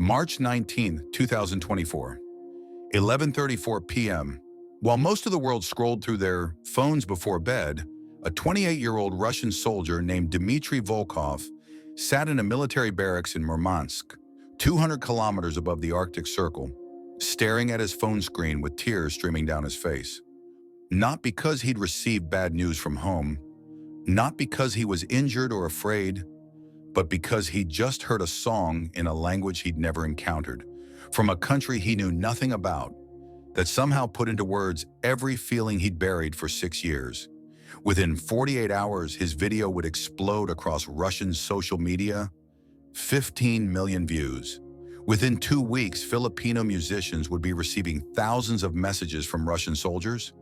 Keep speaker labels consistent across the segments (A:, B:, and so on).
A: March 19, 2024, 11:34 p.m. While most of the world scrolled through their phones before bed, a 28-year-old Russian soldier named Dmitri Volkov sat in a military barracks in Murmansk, 200 kilometers above the Arctic Circle, staring at his phone screen with tears streaming down his face. Not because he'd received bad news from home, not because he was injured or afraid, but because he'd just heard a song in a language he'd never encountered, from a country he knew nothing about, that somehow put into words every feeling he'd buried for 6 years. Within 48 hours, his video would explode across Russian social media, 15 million views. Within 2 weeks, Filipino musicians would be receiving thousands of messages from Russian soldiers.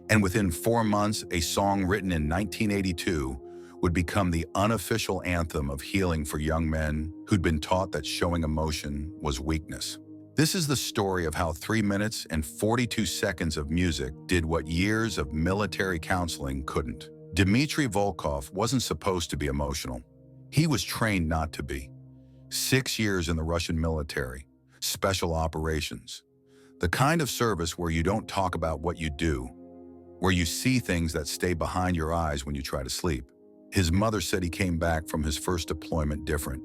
A: And within 4 months, a song written in 1982 would become the unofficial anthem of healing for young men who'd been taught that showing emotion was weakness. This is the story of how 3 minutes and 42 seconds of music did what years of military counseling couldn't. Dmitri Volkov wasn't supposed to be emotional. He was trained not to be. 6 years in the Russian military, special operations, the kind of service where you don't talk about what you do, where you see things that stay behind your eyes when you try to sleep. His mother said he came back from his first deployment different,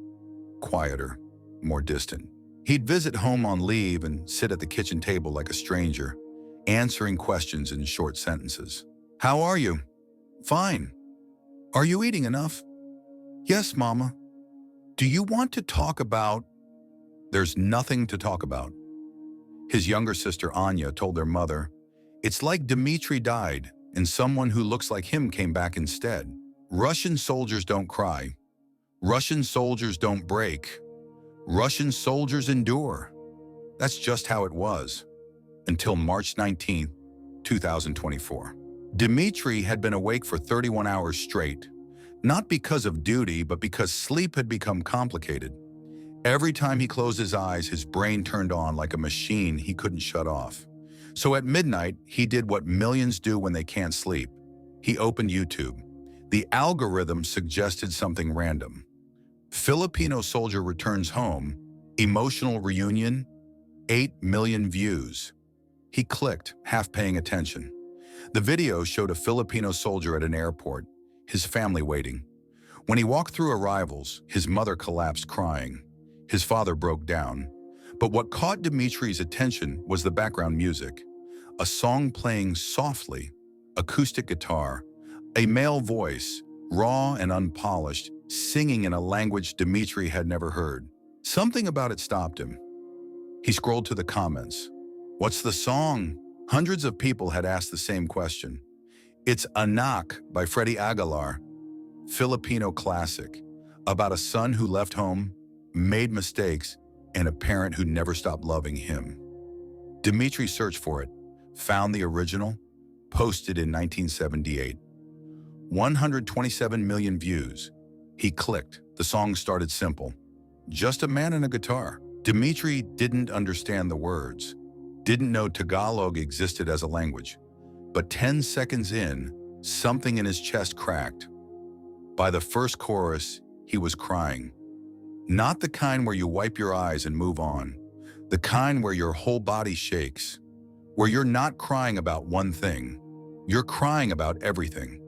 A: quieter, more distant. He'd visit home on leave and sit at the kitchen table like a stranger, answering questions in short sentences. "How are you?" "Fine." "Are you eating enough?" "Yes, Mama." "Do you want to talk about—" There's nothing to talk about. His younger sister Anya told their mother, "It's like Dmitri died and someone who looks like him came back instead. Russian soldiers don't cry. Russian soldiers don't break. Russian soldiers endure." That's just how it was, until March 19, 2024. Dmitri had been awake for 31 hours straight, not because of duty, but because sleep had become complicated. Every time he closed his eyes, his brain turned on like a machine he couldn't shut off. So at midnight, he did what millions do when they can't sleep. He opened YouTube. The algorithm suggested something random. Filipino soldier returns home, emotional reunion, 8 million views. He clicked, half paying attention. The video showed a Filipino soldier at an airport, his family waiting. When he walked through arrivals, his mother collapsed crying. His father broke down. But what caught Dmitri's attention was the background music. A song playing softly, acoustic guitar, a male voice, raw and unpolished, singing in a language Dmitri had never heard. Something about it stopped him. He scrolled to the comments. "What's the song?" Hundreds of people had asked the same question. It's Anak by Freddie Aguilar, Filipino classic, about a son who left home, made mistakes, and a parent who never stopped loving him. Dmitri searched for it, found the original, posted in 1978. 127 million views. He clicked. The song started simple. Just a man and a guitar. Dmitri didn't understand the words, didn't know Tagalog existed as a language. But 10 seconds in, something in his chest cracked. By the first chorus, he was crying. Not the kind where you wipe your eyes and move on. The kind where your whole body shakes. Where you're not crying about one thing. You're crying about everything.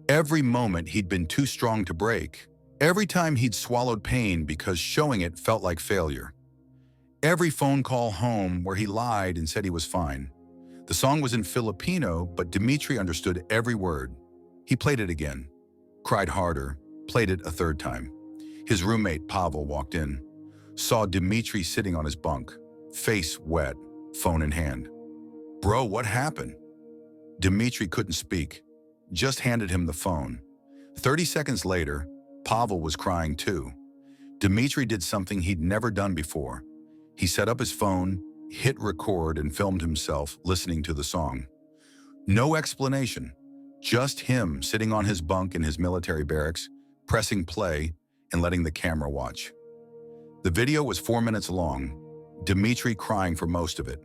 A: Every moment he'd been too strong to break. Every time he'd swallowed pain because showing it felt like failure. Every phone call home where he lied and said he was fine. The song was in Filipino, but Dmitri understood every word. He played it again, cried harder, played it a third time. His roommate, Pavel, walked in, saw Dmitri sitting on his bunk, face wet, phone in hand. "Bro, what happened?" Dmitri couldn't speak, just handed him the phone. 30 seconds later, Pavel was crying too. Dmitri did something he'd never done before. He set up his phone, hit record, and filmed himself listening to the song. No explanation, just him sitting on his bunk in his military barracks, pressing play and letting the camera watch. The video was 4 minutes long, Dmitri crying for most of it.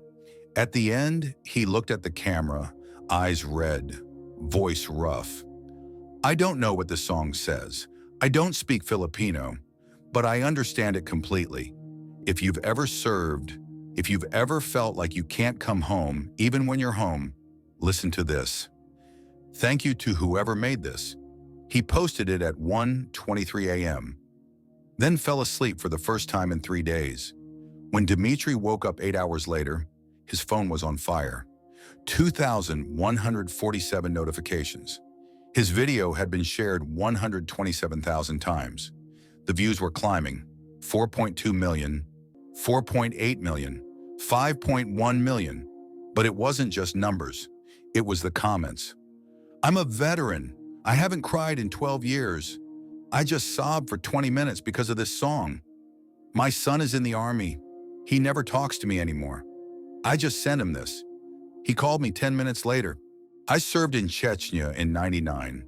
A: At the end, he looked at the camera, eyes red, voice rough. "I don't know what the song says. I don't speak Filipino, but I understand it completely. If you've ever served, if you've ever felt like you can't come home, even when you're home, listen to this. Thank you to whoever made this. He posted it at 1:23 a.m., then fell asleep for the first time in 3 days. When Dmitri woke up 8 hours later, his phone was on fire. 2,147 notifications. His video had been shared 127,000 times. The views were climbing: 4.2 million, 4.8 million, 5.1 million. But it wasn't just numbers. It was the comments. I'm a veteran. I haven't cried in 12 years. I just sobbed for 20 minutes because of this song. My son is in the army. He never talks to me anymore. I just sent him this. He called me 10 minutes later. I served in Chechnya in '99.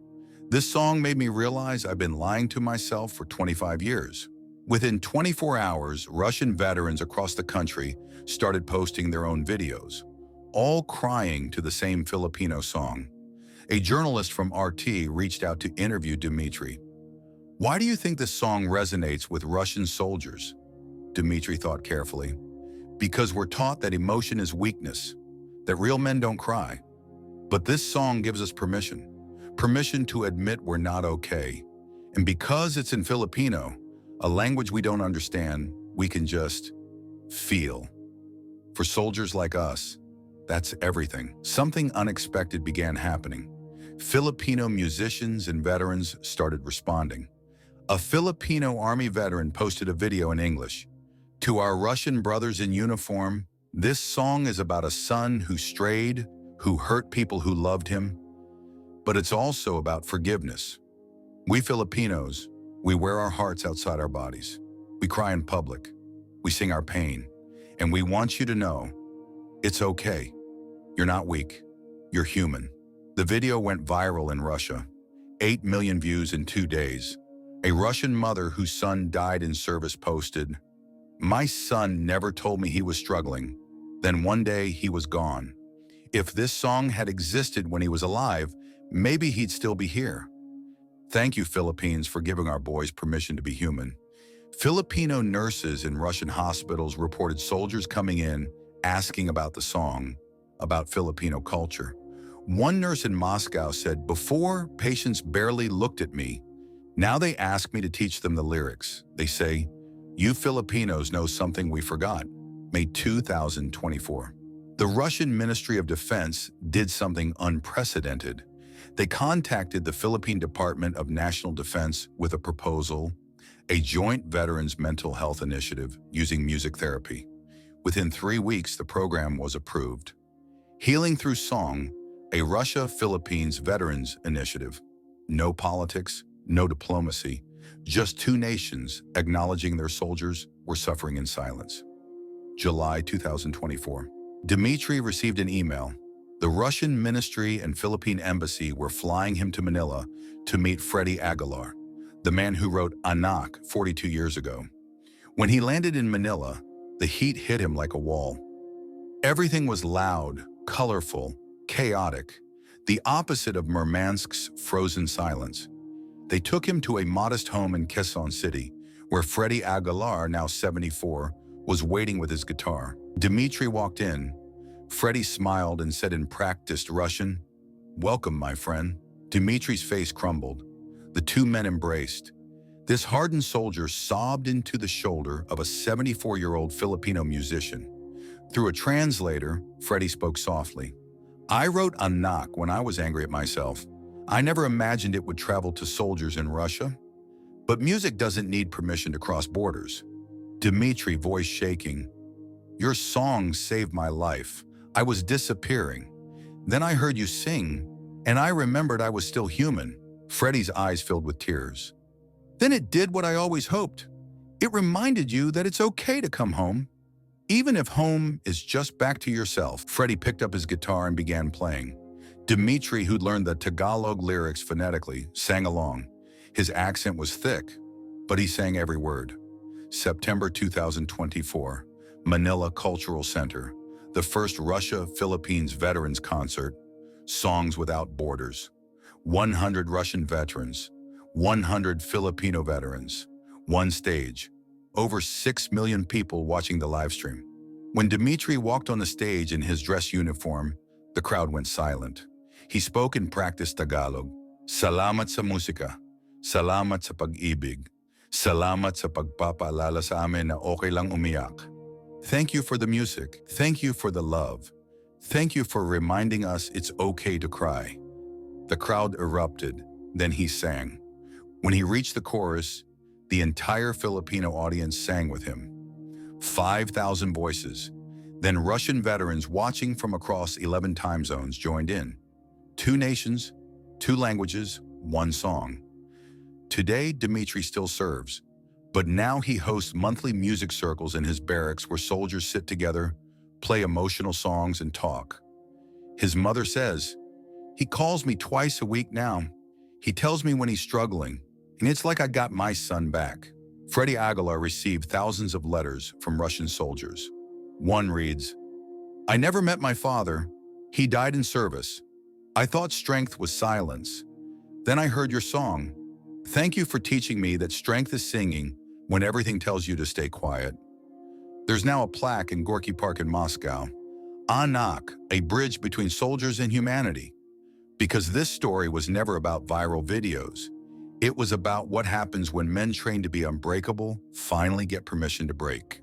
A: This song made me realize I've been lying to myself for 25 years. Within 24 hours, Russian veterans across the country started posting their own videos, all crying to the same Filipino song. A journalist from RT reached out to interview Dmitri. Why do you think this song resonates with Russian soldiers? Dmitri thought carefully. Because we're taught that emotion is weakness, that real men don't cry. But this song gives us permission to admit we're not okay. And because it's in Filipino, a language we don't understand, we can just feel. For soldiers like us, that's everything. Something unexpected began happening. Filipino musicians and veterans started responding. A Filipino Army veteran posted a video in English. To our Russian brothers in uniform, this song is about a son who strayed, who hurt people who loved him. But it's also about forgiveness. We Filipinos, we wear our hearts outside our bodies. We cry in public. We sing our pain. And we want you to know, it's okay. You're not weak. You're human. The video went viral in Russia. 8 million views in 2 days. A Russian mother whose son died in service posted, "My son never told me he was struggling. Then one day he was gone. If this song had existed when he was alive, maybe he'd still be here." Thank you, Philippines, for giving our boys permission to be human. Filipino nurses in Russian hospitals reported soldiers coming in asking about the song, about Filipino culture. One nurse in Moscow said, "Before, patients barely looked at me. Now they ask me to teach them the lyrics. They say, 'You Filipinos know something we forgot.'" May 2024. The Russian Ministry of Defense did something unprecedented. They contacted the Philippine Department of National Defense with a proposal, a joint veterans mental health initiative using music therapy. Within 3 weeks, the program was approved. Healing Through Song, a Russia-Philippines veterans initiative. No politics, no diplomacy, just two nations acknowledging their soldiers were suffering in silence. July 2024. Dmitri received an email. The Russian Ministry and Philippine Embassy were flying him to Manila to meet Freddie Aguilar, the man who wrote Anak 42 years ago. When he landed in Manila, the heat hit him like a wall. Everything was loud, colorful, chaotic, the opposite of Murmansk's frozen silence. They took him to a modest home in Quezon City, where Freddie Aguilar, now 74, was waiting with his guitar. Dmitri walked in. Freddie smiled and said in practiced Russian, "Welcome, my friend." Dmitri's face crumbled. The two men embraced. This hardened soldier sobbed into the shoulder of a 74-year-old Filipino musician. Through a translator, Freddie spoke softly. "I wrote Anak when I was angry at myself. I never imagined it would travel to soldiers in Russia. But music doesn't need permission to cross borders." Dmitri, voice shaking, "Your song saved my life. I was disappearing. Then I heard you sing, and I remembered I was still human." Freddie's eyes filled with tears. "Then it did what I always hoped. It reminded you that it's okay to come home, even if home is just back to yourself." Freddie picked up his guitar and began playing. Dmitri, who'd learned the Tagalog lyrics phonetically, sang along. His accent was thick, but he sang every word. September 2024, Manila Cultural Center, the first Russia-Philippines Veterans Concert, Songs Without Borders. 100 Russian veterans, 100 Filipino veterans, one stage, over 6 million people watching the live stream. When Dmitri walked on the stage in his dress uniform, the crowd went silent. He spoke in practice Tagalog. Salamat sa musika. Salamat sa pag-ibig. Salamat sa pagpapaalala sa amin na okay lang umiyak. Thank you for the music. Thank you for the love. Thank you for reminding us it's okay to cry. The crowd erupted. Then he sang. When he reached the chorus, the entire Filipino audience sang with him. 5,000 voices. Then Russian veterans watching from across 11 time zones joined in. 2 nations, 2 languages, 1 song. Today, Dmitri still serves, but now he hosts monthly music circles in his barracks where soldiers sit together, play emotional songs, and talk. His mother says, "He calls me twice a week now. He tells me when he's struggling, and it's like I got my son back." Freddie Aguilar received thousands of letters from Russian soldiers. One reads, "I never met my father. He died in service. I thought strength was silence. Then I heard your song. Thank you for teaching me that strength is singing when everything tells you to stay quiet." There's now a plaque in Gorky Park in Moscow. Anak, a bridge between soldiers and humanity. Because this story was never about viral videos. It was about what happens when men trained to be unbreakable finally get permission to break.